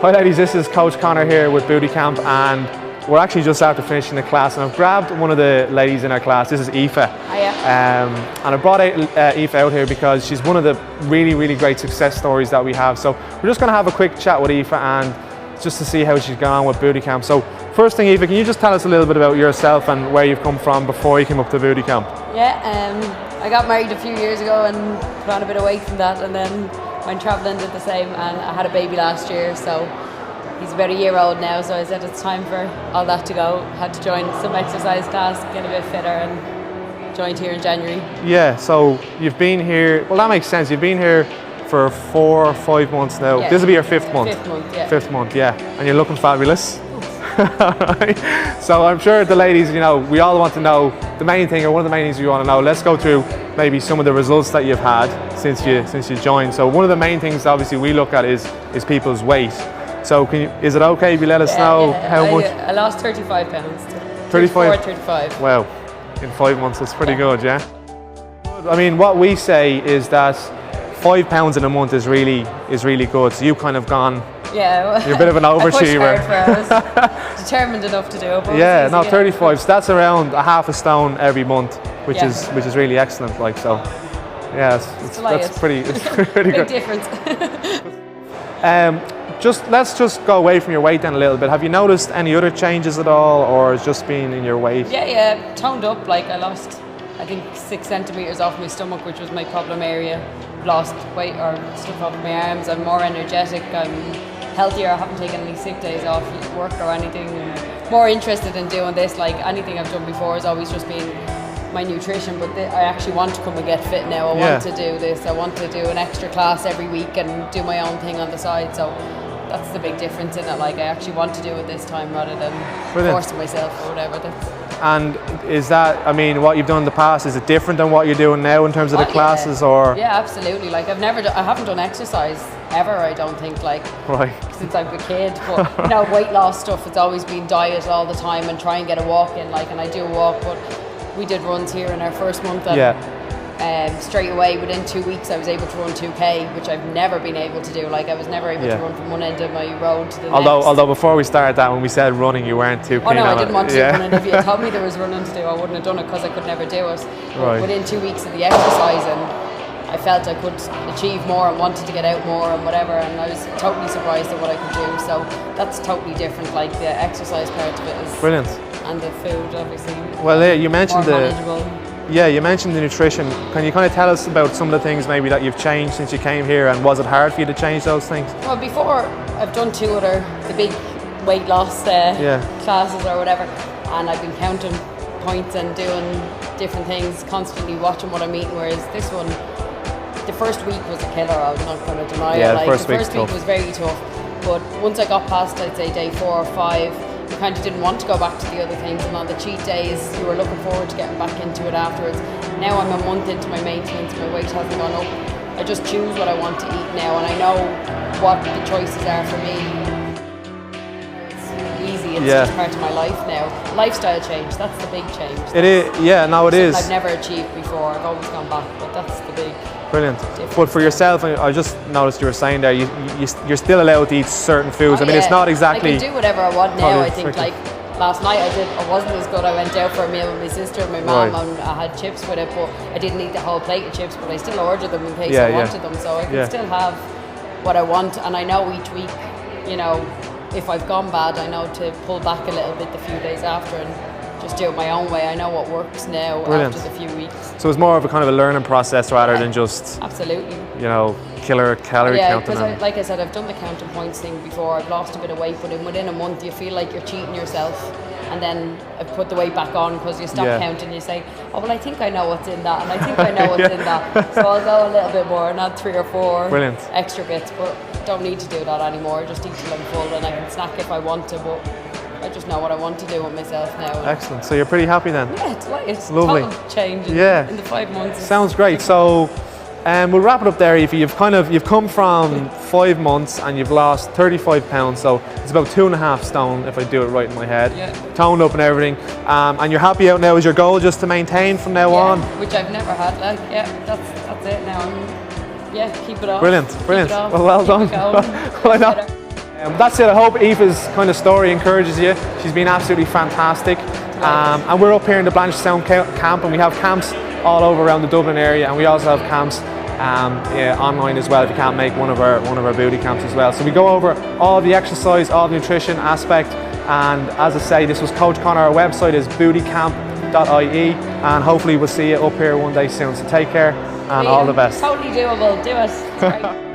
Hi ladies, this is Coach Connor here with Booty Camp, and we're actually just after finishing the class, and I've grabbed one of the ladies in our class. This is Aoife. Hiya. And I brought Aoife out here because she's one of the really great success stories that we have. So we're just going to have a quick chat with Aoife and just to see how she's gone on with Booty Camp. So first thing, Aoife, can you just tell us a little bit about yourself and where you've come from before you came up to Booty Camp? Yeah, I got married a few years ago and put on a bit of weight from that, and then went travelling, did the same, and I had a baby last year, so he's about a year old now, so I said it's time for all that to go. Had to join some exercise class, get a bit fitter, and joined here in January. Yeah, so you've been here, well that makes sense, you've been here for 4 or 5 months now. Yeah. This will be your 5th month. 5th month, yeah. 5th month, yeah. And you're looking fabulous. Right. So I'm sure the ladies, you know, we all want to know the main thing, or one of the main things we want to know. Let's go through maybe some of the results that you've had since you joined. So one of the main things obviously we look at is people's weight. So is it okay if you let us know how much? I lost 35 pounds. 35? Wow, in 5 months, that's pretty good, yeah? I mean, what we say is that 5 pounds in a month is really good. So you've kind of gone, yeah, you're a bit of an overachiever. I was determined enough to do it. Yeah, no, 35. So that's around a half a stone every month, which is really excellent. Like, so, yeah, that's pretty Big good. difference. Let's just go away from your weight then a little bit. Have you noticed any other changes at all, or has just been in your weight? Yeah, toned up. Like, I lost, I think, 6 centimeters off my stomach, which was my problem area. Lost weight or stuff off my arms. I'm more energetic. I'm healthier. I haven't taken any sick days off work or anything. I'm more interested in doing this. Like, anything I've done before has always just been my nutrition, but I actually want to come and get fit now. I want to do this. I want to do an extra class every week and do my own thing on the side. So that's the big difference in it. Like, I actually want to do it this time rather than forcing myself or whatever. And is that, I mean, what you've done in the past, is it different than what you're doing now in terms of the classes, or? Yeah, absolutely. Like, I haven't done exercise ever, I don't think, like, since I was a kid. But, you know, weight loss stuff, it's always been diet all the time and try and get a walk in, like, and I do walk, but we did runs here in our first month, and straight away within 2 weeks I was able to run 2k, which I've never been able to do. Like, I was never able to run from one end of my road to the next. Although before we started that, when we said running, you weren't too keen on it. Oh no, I didn't want to do running. If you had told me there was running to do, I wouldn't have done it because I could never do it. But within 2 weeks of the exercise, and I felt I could achieve more and wanted to get out more and whatever, and I was totally surprised at what I could do. So that's totally different. Like, the exercise part of it is brilliant, and the food obviously. Well, yeah, you mentioned you mentioned the nutrition. Can you kind of tell us about some of the things maybe that you've changed since you came here, and was it hard for you to change those things? Well, before I've done the big weight loss classes or whatever, and I've been counting points and doing different things, constantly watching what I'm eating, whereas this one, the first week was a killer, I'm not going to deny it. Like, the first week was very tough, but once I got past, I'd say day 4 or 5, you kind of didn't want to go back to the other things, and on the cheat days you were looking forward to getting back into it afterwards. Now I'm a month into my maintenance, my weight hasn't gone up. I just choose what I want to eat now, and I know what the choices are for me. It's easy, it's just part of my life now. Lifestyle change, that's the big change. It is. I've never achieved before, I've always gone back, but that's the big difference. But for yourself, I just noticed you were saying there, you're still allowed to eat certain foods. I mean, it's not exactly... I can do whatever I want now. I think, like, last night I wasn't as good. I went out for a meal with my sister and my mum, and I had chips with it, but I didn't eat the whole plate of chips, but I still ordered them in case I wanted them, so I can still have what I want. And I know each week, you know, if I've gone bad, I know to pull back a little bit the few days after and just do it my own way. I know what works now after the few weeks. So it's more of a kind of a learning process rather than just, absolutely, you know, killer calorie counting. Yeah, because like I said, I've done the counting points thing before. I've lost a bit of weight, but within a month you feel like you're cheating yourself, and then I put the weight back on because you stop counting. You say, oh well, I think I know what's in that, and I think I know what's in that, so I'll go a little bit more and add 3 or 4 extra bits, but don't need to do that anymore. Just eat till I'm full, and I can snack if I want to, but I just know what I want to do with myself now. Excellent. So you're pretty happy then? Yeah, it's lovely. Total change in the 5 months. Sounds great. So we'll wrap it up there, Aoife. You've come from 5 months and you've lost 35 pounds. So it's about 2.5 stone if I do it right in my head. Yeah. Toned up and everything. And you're happy out now. Is your goal just to maintain from now on? Which I've never had. Like, that's it now. Keep it up. Brilliant. Well done. Well, That's it. I hope Aoife's kind of story encourages you. She's been absolutely fantastic. And we're up here in the Blanchardstown camp, and we have camps all over around the Dublin area, and we also have camps online as well if you can't make one of our booty camps as well. So we go over all the exercise, all the nutrition aspect, and as I say, this was Coach Connor. Our website is bootycamp.ie, and hopefully we'll see you up here one day soon. So take care and all the best. Totally doable. Do it. It's great.